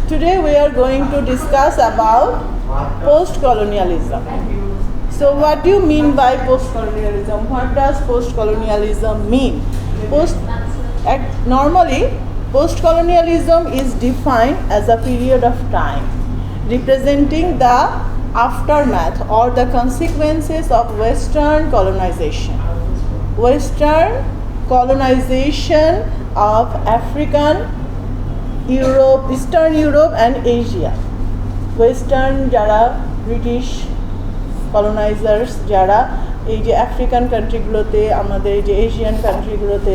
Today we are going to discuss about post-colonialism. So what do you mean by post-colonialism? What does post-colonialism mean? Normally, post-colonialism is defined as a period of time representing the aftermath or the consequences of Western colonization. Western colonization of African, Europe, Eastern Europe and Asia. Western যারা British colonizers যারা এই যে African কান্ট্রিগুলোতে আমাদের যে Asian কান্ট্রিগুলোতে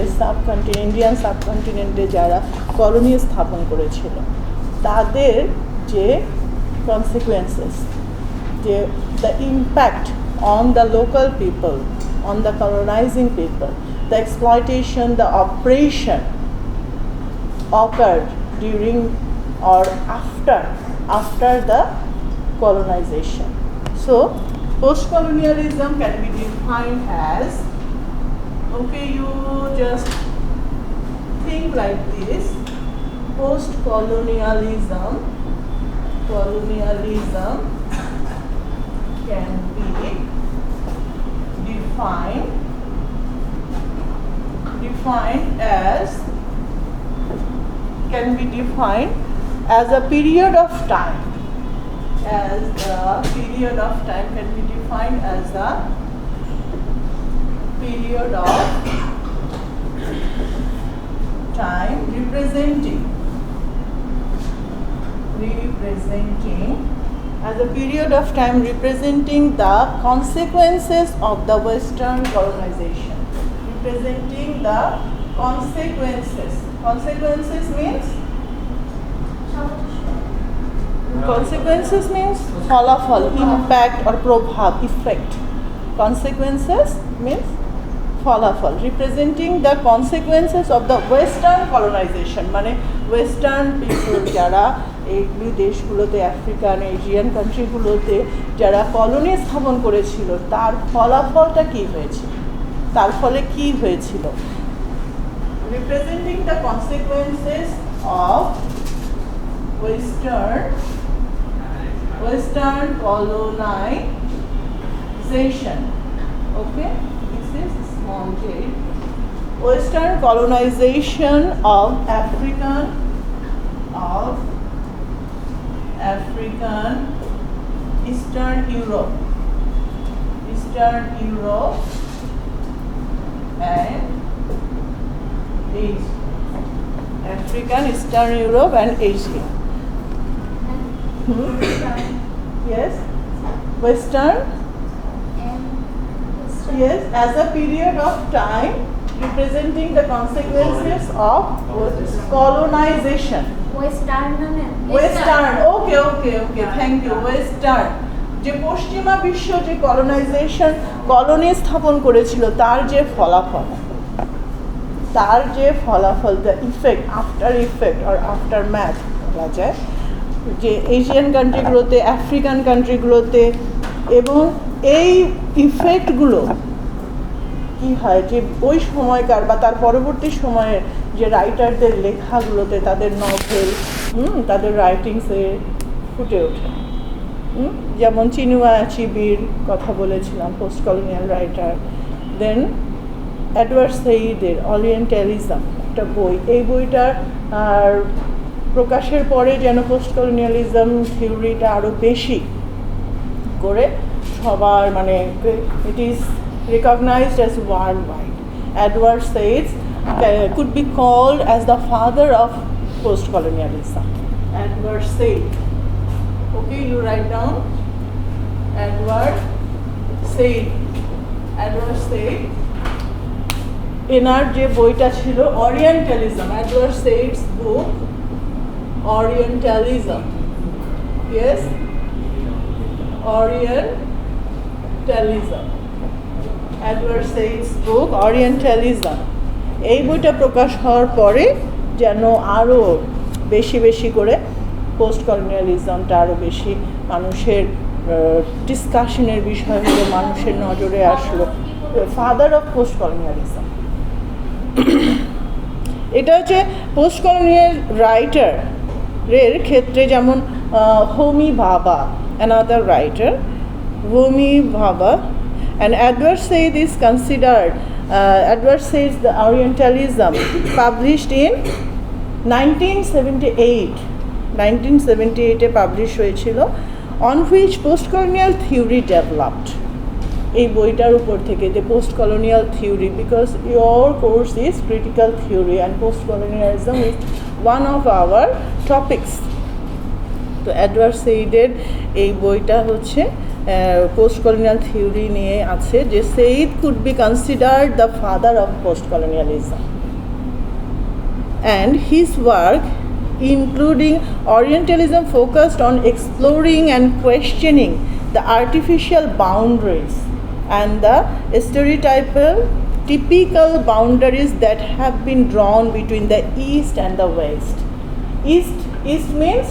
Indian সাবকন্টিনেন্টে যারা colony স্থাপন করেছিল তাদের যে consequences, the impact on the local people, on the colonizing people, the exploitation, the oppression occurred during or after the colonization. So post-colonialism can be defined as, okay, you just think like this, post-colonialism can be defined as a period of time. As a period of time can be defined as a period of time representing as a period of time representing the consequences of the Western colonization. Representing the consequences. Consequences means ফলাফল, impact or প্রভাব, effect. Consequences means ফলাফল. Representing the consequences of the Western colonization, মানে Western people যারা এই দেশগুলোতে African Asian কান্ট্রিগুলোতে যারা colony স্থাপন করেছিল তার ফলাফলটা কী হয়েছিল, তার ফলে কী হয়েছিল. Representing the consequences of Western colonization. Okay, this is small j. Western colonization of African Eastern Europe and Asia. African, Eastern Europe and Asia. Yes, Western. Yes, as a period of time representing the consequences of colonization. Western. Okay. Thank you. Western. যে পশ্চিমা বিশ্ব যে colonisation colony স্থাপন করেছিল তার যে ফলাফল, the effect, after effect or after math বলা যায়, যে এশিয়ান কান্ট্রিগুলোতে আফ্রিকান কান্ট্রিগুলোতে, এবং এই ইফেক্টগুলো কী হয় যে ওই সময়কার বা তার পরবর্তী সময়ের যে রাইটারদের লেখাগুলোতে, তাদের নভেল, তাদের রাইটিংসে ফুটে ওঠে. যেমন চিনুয়া চিবির কথা বলেছিলাম, পোস্ট কলোনিয়াল রাইটার. দেন এডওয়ার্ড সেইদের ওরিয়েন্টালিজম একটা বই, এই বইটার আর প্রকাশের পরে যেন পোস্ট কলোনিয়ালিজম থিওরিটা আরও বেশি করে সবার মানে it is recognized as worldwide. Edward Said could be called as the father of post-colonialism. Edward Said. Okay, you write down Edward Said. এনার যে বইটা ছিল Orientalism, Edward Said's book Orientalism. Yes, Orientalism. Edward Said's book Orientalism. এই বইটা প্রকাশ হওয়ার পরে যেন আরও বেশি করে পোস্ট কলোনিয়ালিজমটা আরও বেশি মানুষের ডিসকাশনের বিষয় হলো, মানুষের নজরে আসলো. Father of post colonialism. এটা হচ্ছে পোস্ট কলোনিয়াল রাইটারের ক্ষেত্রে, যেমন হোমি ভাবা, অ্যানাদার রাইটার, হোমি ভাবা, and Edward Said is considered, Edward Said the Orientalism, published in 1978 publish হয়েছিল, on which post-colonial theory developed. এই বইটার উপর থেকে যে post colonial theory, because your course is critical theory and post colonialism is one of our topics. তো Edward সেইডের এই বইটা হচ্ছে পোস্ট কলোনিয়াল থিওরি নিয়ে আছে, যে said could be considered the father of post colonialism, and his work including Orientalism focused on exploring and questioning the artificial boundaries and the typical boundaries that have been drawn between the East and the West. East means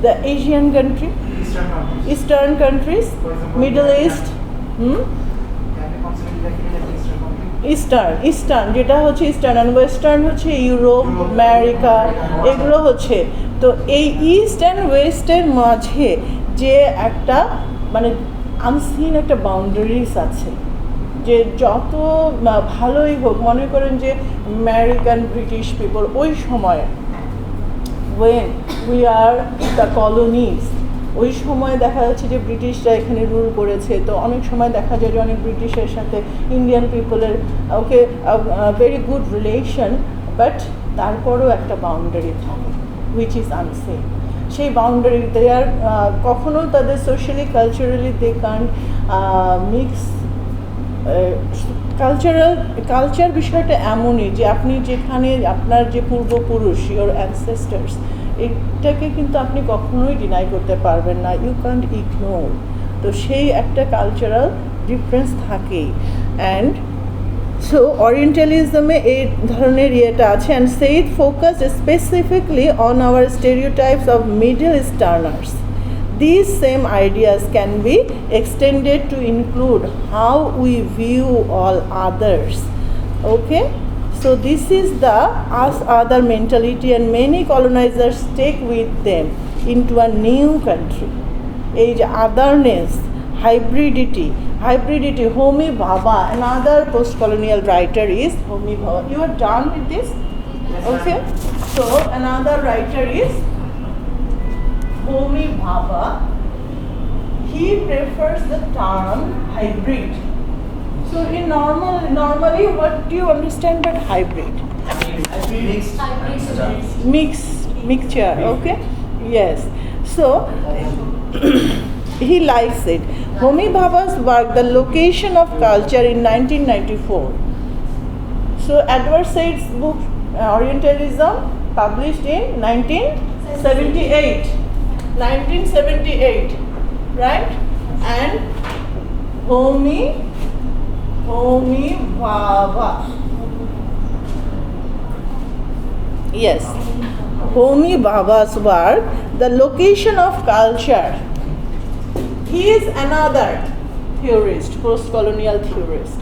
the Asian country, Eastern countries, Middle East, eastern যেটা হচ্ছে eastern, and western হচ্ছে Europe, America, এগুলো হচ্ছে। তো এই east and ওয়েস্টের মাঝে যে একটা মানে আনসিন একটা বাউন্ডারিজ আছে, যে যত ভালোই হোক, মনে করেন যে আমেরিকান ব্রিটিশ পিপল ওই সময় when we are the colonies, ওই সময় দেখা যাচ্ছে যে ব্রিটিশরা এখানে রুল করেছে, তো অনেক সময় দেখা যায় যে অনেক ব্রিটিশের সাথে ইন্ডিয়ান পিপলের okay very good relation, but তারপরও একটা বাউন্ডারি থাকে হুইচ ইজ আনসেফ। সেই বাউন্ডারি দে আর কখনো তাদের socially culturally they can't mix. Culture বিষয়টা এমনই যে আপনি যেখানে আপনার যে পূর্বপুরুষ, ইওর অ্যানসেস্টার্স, এটাকে কিন্তু আপনি কখনোই ডিনাই করতে পারবেন না, ইউ ক্যান্ট ইগনোর। তো সেই একটা কালচারাল ডিফারেন্স থাকেই। অ্যান্ড সো অরিয়েন্টালিজমে এই ধরনের ইয়েটা আছে। And Said focus specifically on our stereotypes of Middle Easterners. These same ideas can be extended to include how we view all others. Okay? So this is the us-other mentality, and many colonizers take with them into a new country. Age otherness, hybridity, Homi Bhabha, another post-colonial writer is Homi Bhabha. You are done with this? Okay? So another writer is Homi Bhabha. He prefers the term hybrid. So in normally what do you understand by hybrid? Mixture, okay? Yes. So he likes it. Homi Bhabha's work, The Location of Culture, in 1994. So Edward Said's book, Orientalism, published in 1978. 1978, right? And Homi Bhabha. Yes, Homi Bhabha's work, The Location of Culture. He is another theorist, post-colonial theorist.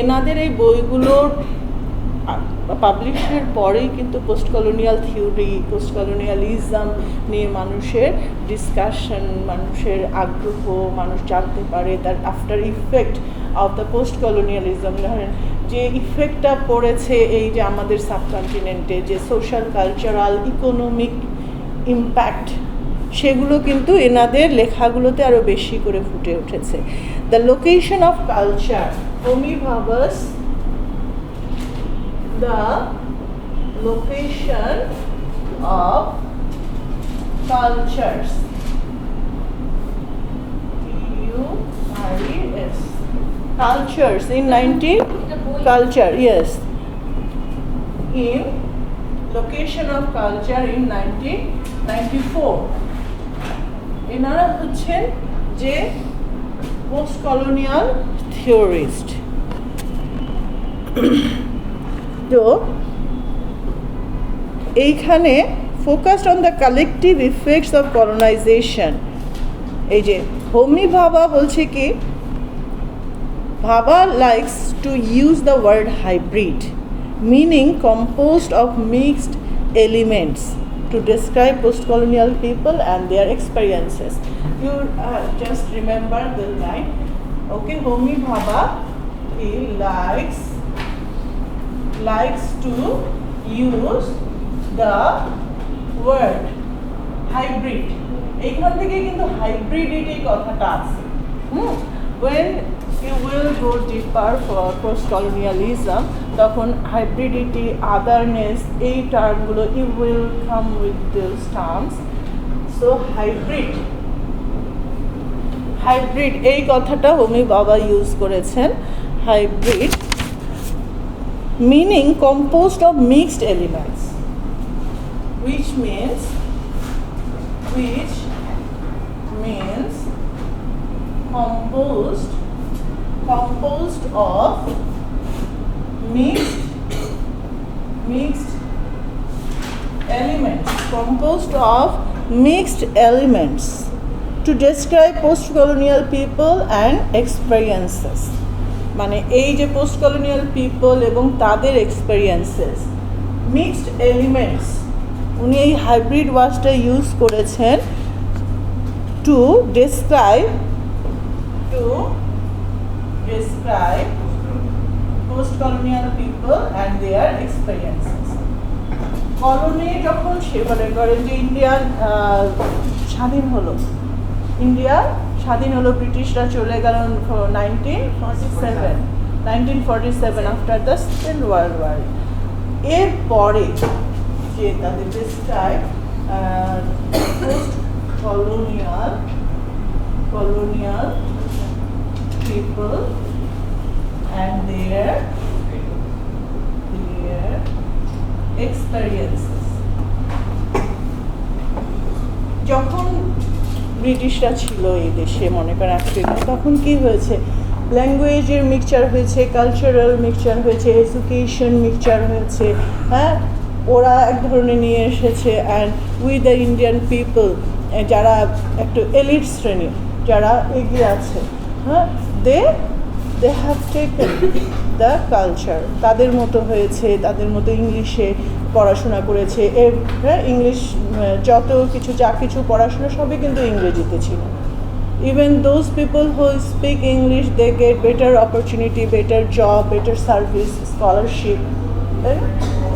এনাদের এই বইগুলোর পাবলিশের পরেই কিন্তু post colonial theory, post colonialism নিয়ে মানুষের discussion, মানুষের আগ্রহ, মানুষ জানতে পারে তার after effect of the post colonialism. ধরেন যে ইফেক্টটা পড়েছে এই যে আমাদের সাবকন্টিনেন্টে, যে সোশ্যাল, কালচারাল, ইকোনমিক ইম্প্যাক্ট, সেগুলো কিন্তু এনাদের লেখাগুলোতে আরও বেশি করে ফুটে উঠেছে। The location of culture, Homi Bhabha's the location of cultures, Cultures, cultures in 19 culture, yes, in location of culture in 1994. এনারা হচ্ছেন যে পোস্ট কলোনিয়াল থিওরিস্ট। তো এইখানে focused on the collective effects of colonization. এই যে হোমি ভাবা বলছে কি, Bhabha likes to use the word hybrid meaning composed of mixed elements to describe post-colonial people and their experiences. You just remember the line. Okay, Homi Bhabha, he likes to use the word hybrid. এইখান থেকে কিন্তু hybridity কথাটা আছে. When you will go deeper for post-colonialism, তখন hybridity, otherness, এই টার্মগুলো you will come with those terms. So hybrid এই কথাটা হোমি বাবা ইউজ করেছেন. Hybrid meaning composed of mixed elements, which means composed of mixed elements to describe post-colonial people and experiences. মানে এই যে post-colonial people এবং তাদের experiences, mixed elements, উনি এই hybrid ওয়ার্ডটা ইউজ করেছেন to describe post-colonial people and their experiences. Colony যখন সে মনে করেন যে ইন্ডিয়া স্বাধীন হলো, ব্রিটিশরা চলে গেল 1947 after the second world war. এরপরে যে তাদের describe post-colonial people and their experiences. যখন ব্রিটিশরা ছিল এই দেশে মনে করেন আফ্রিকা, তখন কি হয়েছে, ল্যাঙ্গুয়েজের মিক্সচার হয়েছে, কালচারাল মিক্সচার হয়েছে, এডুকেশন মিক্সচার হয়েছে। হ্যাঁ, ওরা এক ধরনের নিয়ে এসেছে and with the Indian people, যারা একটু এলিট শ্রেণী, যারা এগিয়ে আছে, হ্যাঁ, they have taken the culture, তাদের মতো হয়েছে, তাদের মতো ইংলিশে পড়াশোনা করেছে। ইংলিশ যত কিছু যা কিছু পড়াশোনা সবই কিন্তু ইংরেজিতে ছিল। Even those people who speak English, they get better opportunity, better job, better service, scholarship. তাই না?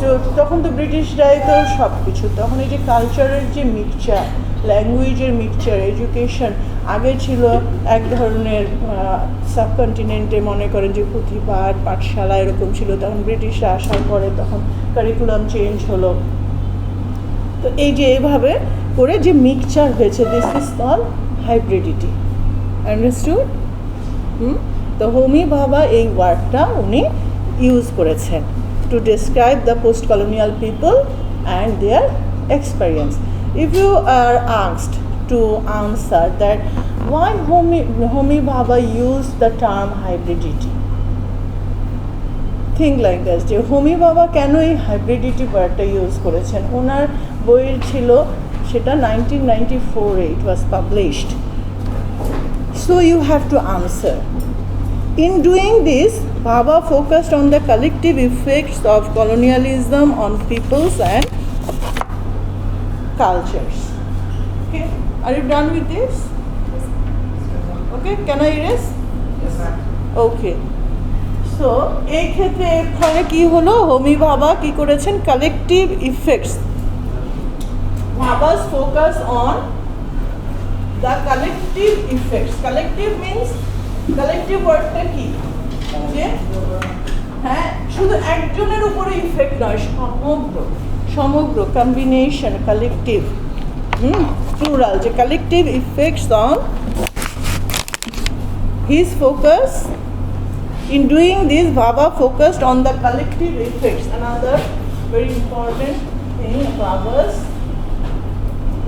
তো তখন তো ব্রিটিশরাই তো সব কিছু, তখন এই যে কালচারের যে মিক্সচার, ল্যাঙ্গুয়েজের মিক্সচার, এডুকেশন, আগে ছিল এক ধরনের সাবকন্টিনেন্টে মনে করেন যে পুঁথিপাঠ, পাঠশালা এরকম ছিল, তখন ব্রিটিশরা আসার পরে তখন কারিকুলাম চেঞ্জ হলো। তো এই যে এইভাবে করে যে মিক্সচার হয়েছে, this is called hybridity. Understood? তো হোমি ভাবা এই ওয়ার্ডটা উনি ইউজ করেছেন to describe the post colonial people and their experience. If you are asked to answer that why Homi Bhabha used the term hybridity, think like this, যে হোমি বাবা কেন এই হাইব্রিডিটি ওয়ার্ডটা ইউজ করেছেন। ওনার বইয়ের ছিল সেটা 1994 it was published. So you have to answer. In doing this, Bhabha focused on the collective effects of colonialism on peoples and cultures. Okay, are you done with this? Okay, can I erase? Yes, ma'am. Okay. So এই ক্ষেত্রে এখানে কি হলো, হোমি ভাবা কি করেছেন, collective effects. Bhabha's focus on the collective effects. Collective means, collective ওয়ার্ডটা কি, যে হ্যাঁ শুধু একজনের উপরে ইফেক্ট নয়, সমগ্র কম্বিনেশন, কালেকটিভ, প্লুরাল, যে collective effects on his focus. In doing this, Bhabha focused on the collective effects. Another very important thing,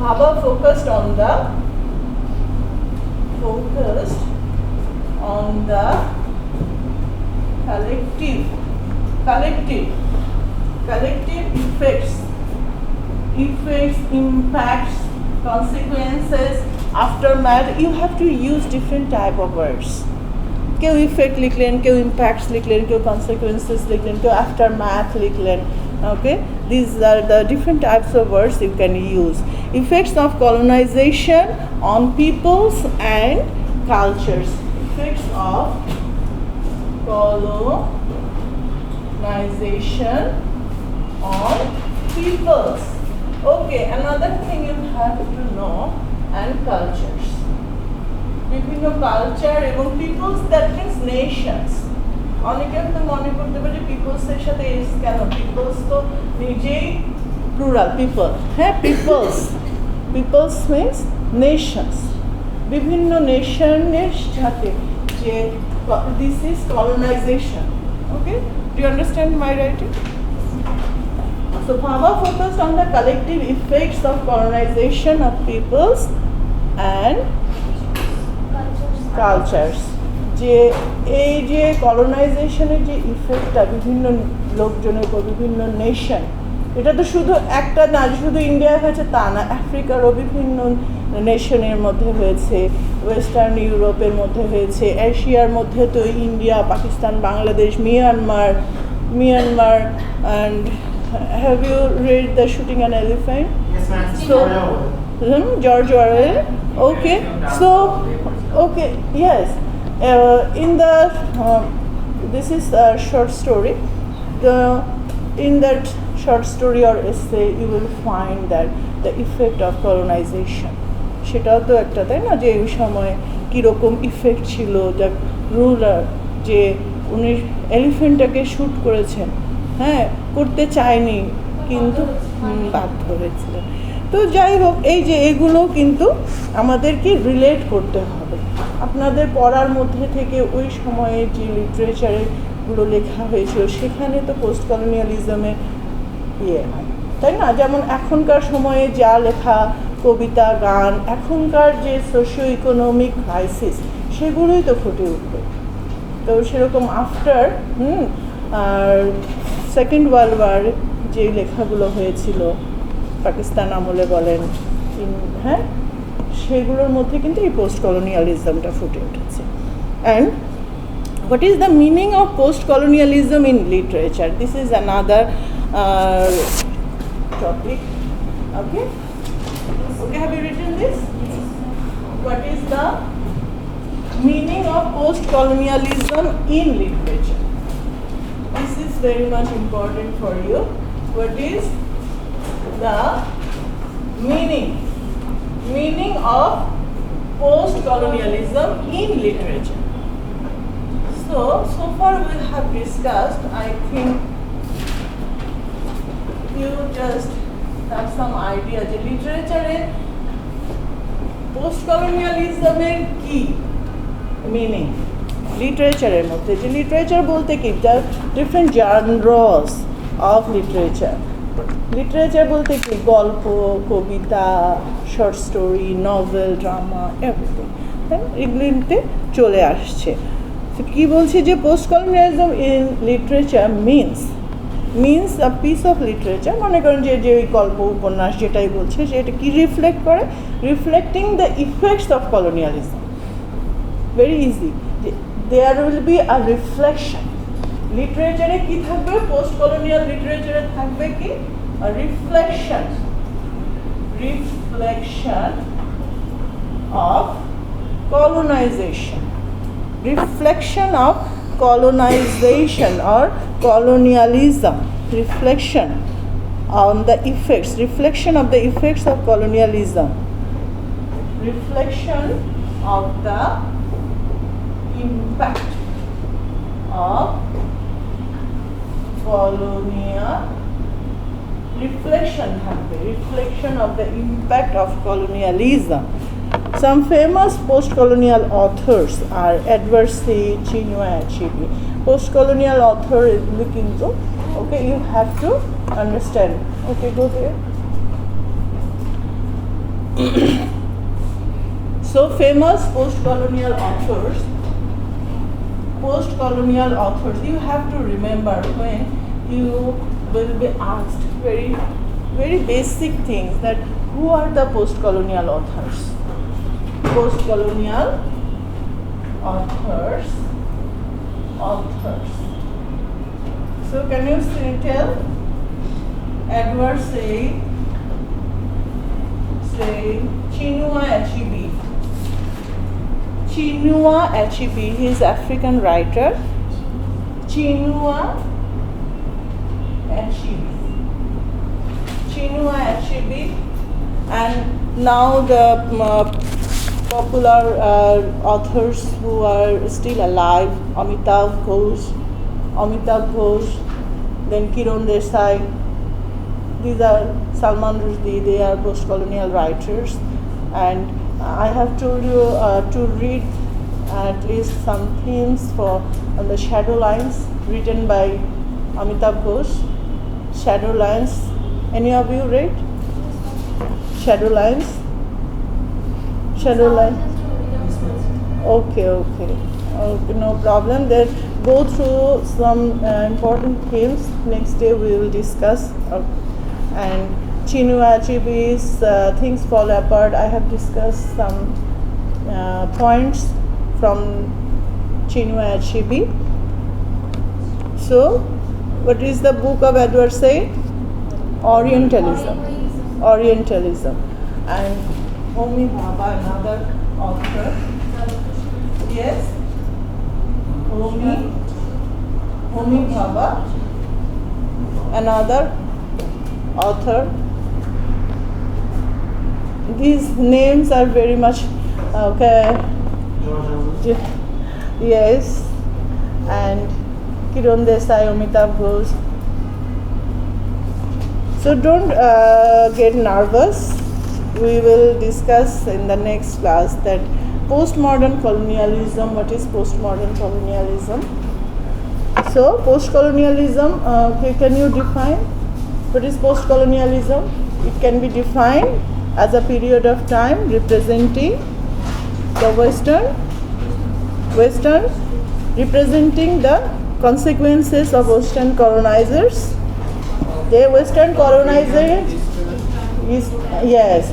Bhabha focused on the collective effects, impacts, consequences, aftermath. You have to use different type of words. কেউ effect লিখলেন, কেউ impacts লিখলেন, কেউ consequences লিখলেন, কেউ after math লিখলেন। Okay, these are the different types of words you can use. Effects of colonization on peoples and cultures. Effects of colonization on peoples. Okay, another thing you have to know, and cultures. বিভিন্ন culture এবং people's, that means Nations. অনেকে তো মনে করতে পারে পিপলসের সাথে S কেন, peoples তো নিজেই প্লুরাল, পিপল, হ্যাঁ পিপলস, পিপলস মিনস নেশনস, বিভিন্ন নেশনের সাথে যে this is colonization. Okay, do you understand my writing? So Bhava focused on the collective effects of colonization of peoples and cultures. যে এই যে কলোনাইজেশনের যে ইফেক্টটা বিভিন্ন লোকজনের উপর, বিভিন্ন নেশন, এটা তো শুধু একটা না, শুধু ইন্ডিয়া হয়েছে তা না, আফ্রিকারও বিভিন্ন নেশনের মধ্যে হয়েছে, ওয়েস্টার্ন ইউরোপের মধ্যে হয়েছে, এশিয়ার মধ্যে তো India, Pakistan, Bangladesh, Myanmar and have you read The Shooting an Elephant? Yes, ma'am. So, George Orwell. Okay, so, okay, yes. In the, this is a short story. In that short story or essay, you will find that the effect of colonization. সেটাও তো একটা, তাই না, যে ওই সময় কীরকম effect ছিল, দ্য রুলার যে উনি এলিফেন্টটাকে শ্যুট করেছেন, হ্যাঁ, করতে চায়নি কিন্তু বাধ্য হয়েছিলেন। তো যাই হোক, এই যে এগুলো কিন্তু আমাদেরকে রিলেট করতে হবে। আপনাদের পড়ার মধ্যে থেকে ওই সময়ে যে লিটারেচারগুলো লেখা হয়েছিল সেখানে তো পোস্ট কলোনিয়ালিজমের হয়, তাই না? যেমন এখনকার সময়ে যা লেখা, কবিতা, গান, এখনকার যে সোশিও ইকোনমিক ক্রাইসিস সেগুলোই তো ফুটে উঠবে। তো সেরকম আফটার আর সেকেন্ড ওয়ার্ল্ড ওয়ার যে লেখাগুলো হয়েছিল পাকিস্তান আমলে বলেন, হ্যাঁ, সেগুলোর মধ্যে কিন্তু এই পোস্ট কলোনিয়ালিজমটা ফুটে উঠেছে। And what is the meaning of post colonialism in literature? This is another topic. Okay, okay, have you written this? What is the meaning of post colonialism in literature? This is very much important for you. What is the meaning of post-colonialism in literature? So far we have discussed, I think you just have some idea যে লিটারেচারে post-colonialism এর কি meaning. লিটারেচারের মধ্যে যে literature বলতে কি, the different genres of literature. Literature বলতে কি, গল্প, কবিতা, short story, novel, drama, everything, তাই না, এগুলিতে চলে আসছে। তো কী বলছি যে post colonialism in literature means a piece of literature, মনে করেন যে ওই গল্প, উপন্যাস যেটাই বলছে সেটা কি রিফ্লেক্ট করে, reflecting the effects of colonialism. Very easy, there will be a reflection. লিটারেচারে কি থাকবে? পোস্ট কলোনিয়াল লিটারেচারে থাকবে কি? a reflection of colonization, reflection of colonization or colonialism, reflection on the effects, reflection of the effects of colonialism, reflection of the impact of colonial, reflection of the impact of colonialism. Some famous post-colonial authors are Edward C. Chinua Achebe. Post-colonial author is looking to, okay, you have to understand. Okay, go there. So famous post-colonial authors, you have to remember when you will be asked very basic things, that who are the post-colonial authors? Post-colonial authors authors. So can you tell? Edward say Chinua Achebe. Chinua Achebe, he is African writer. Chinua Achebe. Chinua Achebe, and now the popular authors who are still alive, Amitav Ghosh, then Kiran Desai. These are Salman Rushdie, they are post-colonial writers, and I have told you to read at least some themes for the shadow lines written by Amitav Ghosh. Shadow lines, any of you read? Shadow lines? Okay, no problem. Then go through some important themes. Next day we will discuss. And Chinua Achebe's Things Fall Apart. I have discussed some points from Chinua Achebe. So, what is the book of Edward Said? Orientalism. And Homi Bhabha, another author. Yes? Homi Bhabha, another author. These names are very much okay. Yes, and Kiran Desai, Amitav Ghosh. So don't get nervous. We will discuss in the next class that postmodern colonialism. What is postmodern colonialism? So post-colonialism. Can you define? What is post-colonialism? It can be defined as a period of time representing the Western, representing the consequences of Western colonizers. The Western colonizers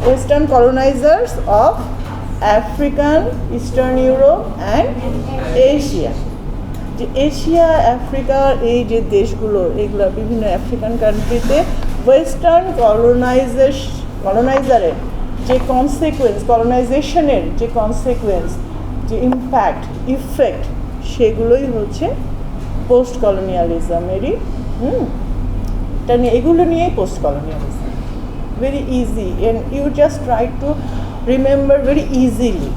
Western colonizers of African, Eastern Europe and Asia. Asia আফ্রিকার এই যে দেশগুলো এগুলো বিভিন্ন African কান্ট্রিতে western কলোনাইজারের যে consequence, কলোনাইজেশনের যে consequence, যে ইম্প্যাক্ট, ইফেক্ট, সেগুলোই হচ্ছে পোস্ট কলোনিয়ালিজমেরই এগুলো নিয়েই post colonialism. Very easy, and you just try to remember very easily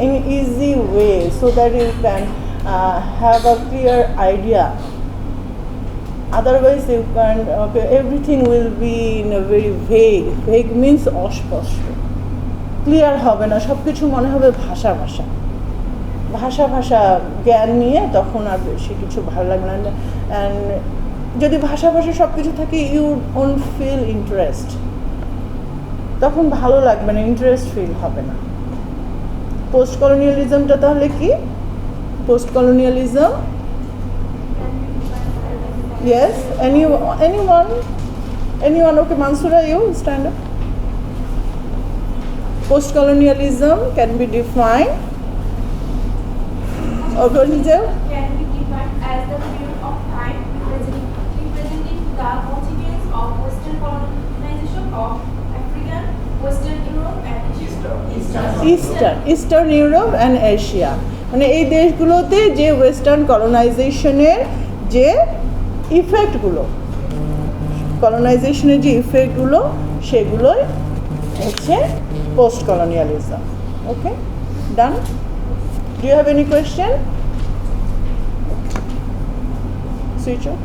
in easy way so that you can have a clear idea. Otherwise you can everything will be in a very vague means অস্পষ্ট, clear হবে না, সব কিছু মনে হবে ভাষা জ্ঞান নিয়ে, তখন আর বেশি কিছু ভালো লাগবে না। অ্যান্ড যদি ভাষা সব কিছু থাকে, ইউ ওন্ট ফিল ইন্টারেস্ট, তখন ভালো লাগবে না, ইন্টারেস্ট ফিল হবে না। পোস্ট কলোনিয়ালিজমটা তাহলে কি? Post colonialism, yes, anyone, okay, Mansura, you stand up. Post colonialism can be defined, can be defined as the period of time representing the consequence of Western colonization of African, Western Europe and Eastern Europe and Asia. মানে এই দেশগুলোতে যে western কলোনাইজেশনের যে ইফেক্টগুলো, কলোনাইজেশনের যে ইফেক্টগুলো, সেগুলোই হচ্ছে post colonialism. Okay, done? Do you have any question? Switch off.